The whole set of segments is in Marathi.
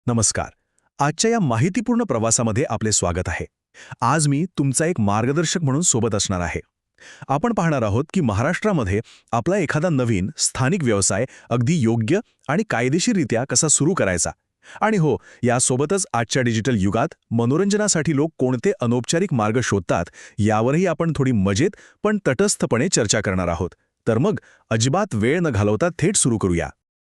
नमस्कार. आजच्या या माहितीपूर्ण प्रवासामध्ये आपले स्वागत आहे. आज मी तुमचा एक मार्गदर्शक म्हणून सोबत असणार आहे. आपण पाहणार आहोत की महाराष्ट्रामध्ये आपला एखादा नवीन स्थानिक व्यवसाय अगदी योग्य आणि कायदेशीररित्या कसा सुरू करायचा. आणि हो, यासोबतच आजच्या डिजिटल युगात मनोरंजनासाठी लोक कोणते अनौपचारिक मार्ग शोधतात यावरही आपण थोडी मजेत पण तटस्थपणे चर्चा करणार आहोत. तर मग अजिबात वेळ न घालवता थेट सुरू करूया.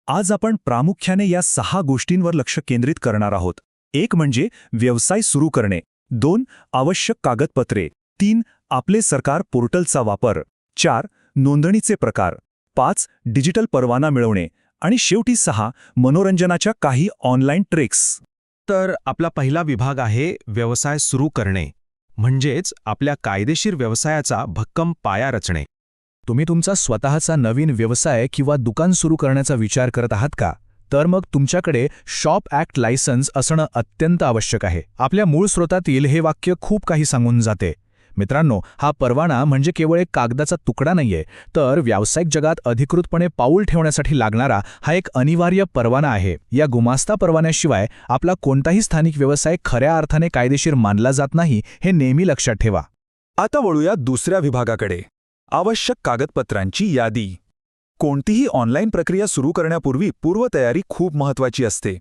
आज आपण प्रामुख्याने या 6 गोष्टींवर लक्ष केंद्रित करणार आहोत. 1 म्हणजे व्यवसाय सुरू करणे, 2 आवश्यक कागदपत्रे, 3 आपले सरकार पोर्टलचा वापर, 4 नोंदणीचे प्रकार, 5 डिजिटल परवाना मिळवणे आणि शेवटी 6 मनोरंजनाच्या काही ऑनलाईन ट्रिक्स. तर आपला पहिला विभाग आहे व्यवसाय सुरू करणे, म्हणजेच आपल्या कायदेशीर व्यवसायाचा भक्कम पाया रचणे. तुम्ही तुमचा स्वतःचा नवीन व्यवसाय किंवा दुकान सुरू करण्याचा विचार करत आहात का? तर मग तुमच्याकडे शॉप ॲक्ट लायसन्स असणं अत्यंत आवश्यक आहे. आपल्या मूळ स्रोतातील हे वाक्य खूप काही सांगून जाते. मित्रांनो, हा परवाना म्हणजे केवळ एक कागदाचा तुकडा नाहीये, तर व्यावसायिक जगात अधिकृतपणे पाऊल ठेवण्यासाठी लागणारा हा एक अनिवार्य परवाना आहे. या गुमास्ता परवान्याशिवाय आपला कोणताही स्थानिक व्यवसाय खऱ्या अर्थाने कायदेशीर मानला जात नाही, हे नेहमी लक्षात ठेवा. आता वळूया दुसऱ्या विभागाकडे, आवश्यक कागदपत्रांची यादी. कोणतीही ऑनलाईन प्रक्रिया सुरू करण्यापूर्वी पूर्वतयारी खूप महत्त्वाची असते.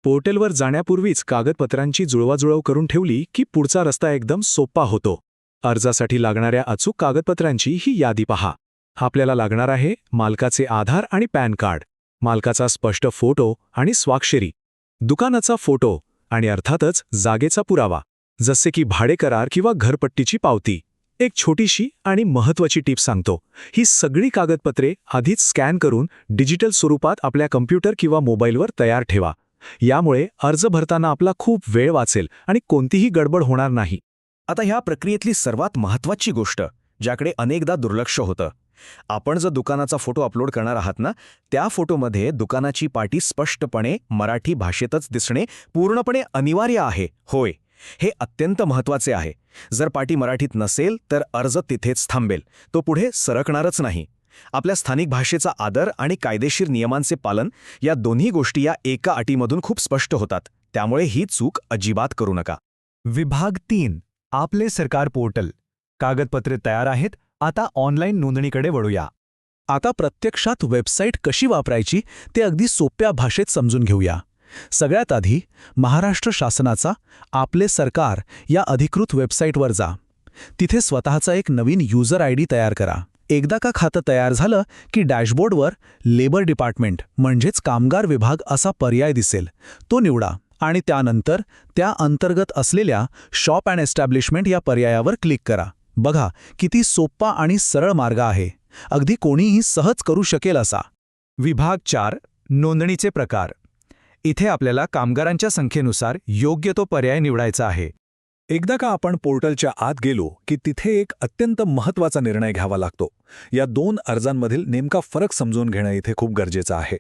पोर्टलवर जाण्यापूर्वीच कागदपत्रांची जुळवाजुळव करून ठेवली की पुढचा रस्ता एकदम सोपा होतो. अर्जासाठी लागणाऱ्या अचूक कागदपत्रांची ही यादी पहा. आपल्याला लागणार आहे मालकाचे आधार आणि पॅन कार्ड, मालकाचा स्पष्ट फोटो आणि स्वाक्षरी, दुकानाचा फोटो आणि अर्थातच जागेचा पुरावा, जसे की भाडेकरार किंवा घरपट्टीची पावती. एक छोटीशी आणि महत्त्वाची टीप सांगतो. ही सगळी कागदपत्रे आधीच स्कॅन करून डिजिटल स्वरूपात आपल्या कम्प्युटर किंवा मोबाईलवर तयार ठेवा. यामुळे अर्ज भरताना आपला खूप वेळ वाचेल आणि कोणतीही गडबड होणार नाही. आता ह्या प्रक्रियेतली सर्वात महत्त्वाची गोष्ट, ज्याकडे अनेकदा दुर्लक्ष होतं. आपण जो दुकानाचा फोटो अपलोड करणार आहात ना, त्या फोटोमध्ये दुकानाची पाटी स्पष्टपणे मराठी भाषेतच दिसणे पूर्णपणे अनिवार्य आहे. होय, हे अत्यंत महत्त्वाचे आहे. जर पाटी मराठीत नसेल तर अर्ज तिथेच थांबेल, तो पुढे सरकणारच नाही. आपल्या स्थानिक भाषेचा आदर आणि कायदेशीर नियमांचे पालन या दोन्ही गोष्टी या एका अटीमधून खूप स्पष्ट होतात. त्यामुळे ही चूक अजिबात करू नका. विभाग 3 आपले सरकार पोर्टल. कागदपत्रे तयार आहेत, आता ऑनलाईन नोंदणीकडे वळूया. आता प्रत्यक्षात वेबसाईट कशी वापरायची ते अगदी सोप्या भाषेत समजून घेऊया. सगळ्यात आधी महाराष्ट्र शासनाचा आपले सरकार या अधिकृत वेबसाईटवर जा. तिथे स्वतःचा एक नवीन युजर आयडी तयार करा. एकदा का खातं तयार झालं की डॅशबोर्डवर लेबर डिपार्टमेंट म्हणजेच कामगार विभाग असा पर्याय दिसेल, तो निवडा आणि त्यानंतर त्या अंतर्गत असलेल्या शॉप अँड एस्टॅब्लिशमेंट या पर्यायावर क्लिक करा. बघा किती सोपा आणि सरळ मार्ग आहे, अगदी कोणीही सहज करू शकेल असा. विभाग 4 नोंदणीचे प्रकार. इथे आपल्याला कामगारांच्या संख्येनुसार योग्य तो पर्याय निवडायचा आहे. एकदा का आपण पोर्टलच्या आत गेलो की तिथे एक अत्यंत महत्त्वाचा निर्णय घ्यावा लागतो. या 2 अर्जांमधील नेमका फरक समजून घेणं इथे खूप गरजेचं आहे.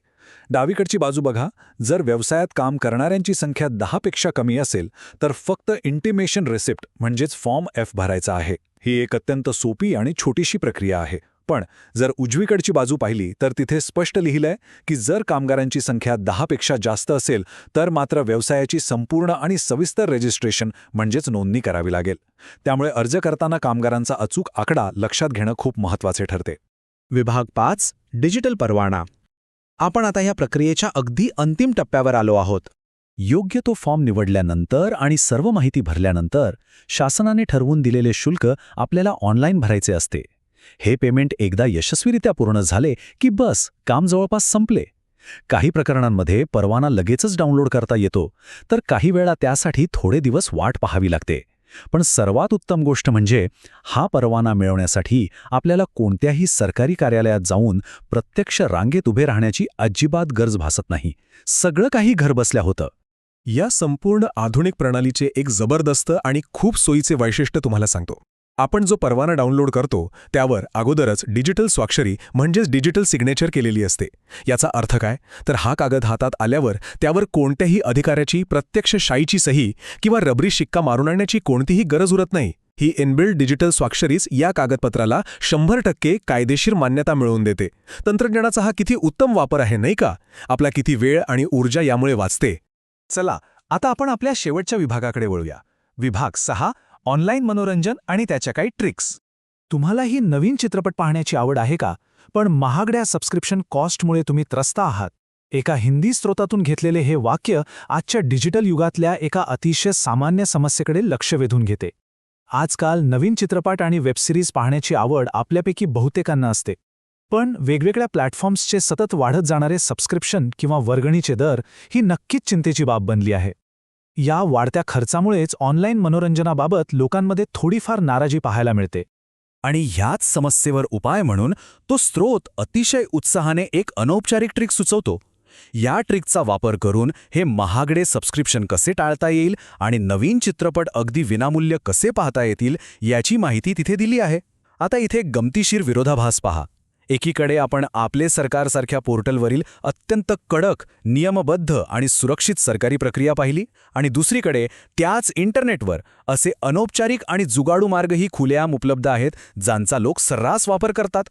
डावीकडची बाजू बघा. जर व्यवसायात काम करणाऱ्यांची संख्या 10 पेक्षा कमी असेल तर फक्त इंटिमेशन रिसिप्ट म्हणजेच फॉर्म F भरायचा आहे. ही एक अत्यंत सोपी आणि छोटीशी प्रक्रिया आहे. पण जर उजवीकडची बाजू पाहिली तर तिथे स्पष्ट लिहिलंय की जर कामगारांची संख्या 10 पेक्षा जास्त असेल तर मात्र व्यवसायाची संपूर्ण आणि सविस्तर रजिस्ट्रेशन म्हणजेच नोंदणी करावी लागेल. त्यामुळे अर्ज करताना कामगारांचा अचूक आकडा लक्षात घेणं खूप महत्त्वाचे ठरते. विभाग 5 डिजिटल परवाना. आपण आता या प्रक्रियेच्या अगदी अंतिम टप्प्यावर आलो आहोत. योग्य तो फॉर्म निवडल्यानंतर आणि सर्व माहिती भरल्यानंतर शासनाने ठरवून दिलेले शुल्क आपल्याला ऑनलाईन भरायचे असते. हे पेमेंट एकदा यशस्वीरित्या पूर्ण झाले की बस काम जवळपास संपले. काही प्रकरणांमध्ये परवाना लगेचच डाउनलोड करता येतो, तर काही वेळा त्यासाठी थोडे दिवस वाट पाहावी लागते. पण सर्वात उत्तम गोष्ट म्हणजे हा परवाना मिळवण्यासाठी आपल्याला कोणत्याही सरकारी कार्यालयात जाऊन प्रत्यक्ष रांगेत उभे राहण्याची अजिबात गरज भासत नाही. सगळं काही घरबसल्या होतं. या संपूर्ण आधुनिक प्रणालीचे एक जबरदस्त आणि खूप सोयीचे वैशिष्ट्य तुम्हाला सांगतो. आपण जो परवाना डाउनलोड करतो त्यावर अगोदरच डिजिटल स्वाक्षरी म्हणजेच डिजिटल सिग्नेचर केलेली असते. याचा अर्थ काय? तर हा कागद हातात आल्यावर त्यावर कोणत्याही अधिकाऱ्याची प्रत्यक्ष शाईची सही किंवा रबरी शिक्का मारून आणण्याची कोणतीही गरज उरत नाही. ही इनबिल्ट डिजिटल स्वाक्षरीच या कागदपत्राला 100% कायदेशीर मान्यता मिळवून देते. तंत्रज्ञानाचा हा किती उत्तम वापर आहे नाही का? आपला किती वेळ आणि ऊर्जा यामुळे वाचते. चला आता आपण आपल्या शेवटच्या विभागाकडे वळूया. विभाग 6 ऑनलाईन मनोरंजन आणि त्याच्या काही ट्रिक्स. तुम्हाला ही नवीन चित्रपट पाहण्याची आवड आहे का? पण महागड्या सबस्क्रिप्शन कॉस्टमुळे तुम्ही त्रस्त आहात. एका हिंदी स्रोतातून घेतलेले हे वाक्य आजच्या डिजिटल युगातल्या एका अतिशय सामान्य समस्येकडे लक्ष वेधून घेते. आजकाल नवीन चित्रपट आणि वेबसिरीज पाहण्याची आवड आपल्यापैकी बहुतेकांना असते. पण वेगवेगळ्या प्लॅटफॉर्म्सचे सतत वाढत जाणारे सबस्क्रिप्शन किंवा वर्गणीचे दर ही नक्कीच चिंतेची बाब बनली आहे. या वाढत्या खर्चामुळेच ऑनलाईन मनोरंजनाबाबत लोकांमध्ये थोडीफार नाराजी पाहायला मिळते. आणि ह्याच समस्येवर उपाय म्हणून तो स्रोत अतिशय उत्साहाने एक अनौपचारिक ट्रिक सुचवतो. या ट्रिकचा वापर करून हे महागडे सबस्क्रिप्शन कसे टाळता येईल आणि नवीन चित्रपट अगदी विनामूल्य कसे पाहता येतील याची माहिती तिथे दिली आहे. आता इथे गमतीशीर विरोधाभास पहा. एकीकडे आपण आपले सरकारसारख्या पोर्टलवरील अत्यंत कडक, नियमबद्ध आणि सुरक्षित सरकारी प्रक्रिया पाहिली आणि दुसरीकडे त्याच इंटरनेटवर असे अनौपचारिक आणि जुगाडू मार्गही खुलेआम उपलब्ध आहेत ज्यांचा लोक सर्रास वापर करतात.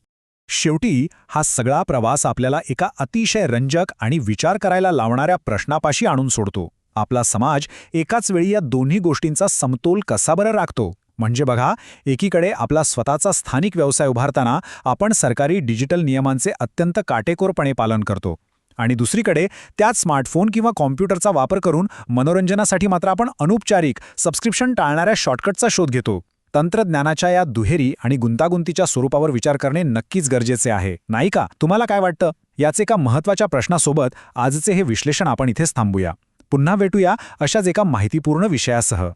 शेवटी हा सगळा प्रवास आपल्याला एका अतिशय रंजक आणि विचार करायला लावणाऱ्या प्रश्नापाशी आणून सोडतो. आपला समाज एकाच वेळी या दोन्ही गोष्टींचा समतोल कसा बरं राखतो? म्हणजे बघा, एकीकडे आपला स्वतःचा स्थानिक व्यवसाय उभारताना आपण सरकारी डिजिटल नियमांचे अत्यंत काटेकोरपणे पालन करतो आणि दुसरीकडे त्याच स्मार्टफोन किंवा कॉम्प्युटरचा वापर करून मनोरंजनासाठी मात्र आपण अनौपचारिक सबस्क्रिप्शन टाळणाऱ्या शॉर्टकटचा शोध घेतो. तंत्रज्ञानाच्या या दुहेरी आणि गुंतागुंतीच्या स्वरूपावर विचार करणे नक्कीच गरजेचे आहे, नाही का? तुम्हाला काय वाटतं? याचे एका महत्त्वाच्या प्रश्नासोबत आजचे हे विश्लेषण आपण इथेच थांबूया. पुन्हा भेटूया अशाच एका माहितीपूर्ण विषयासह.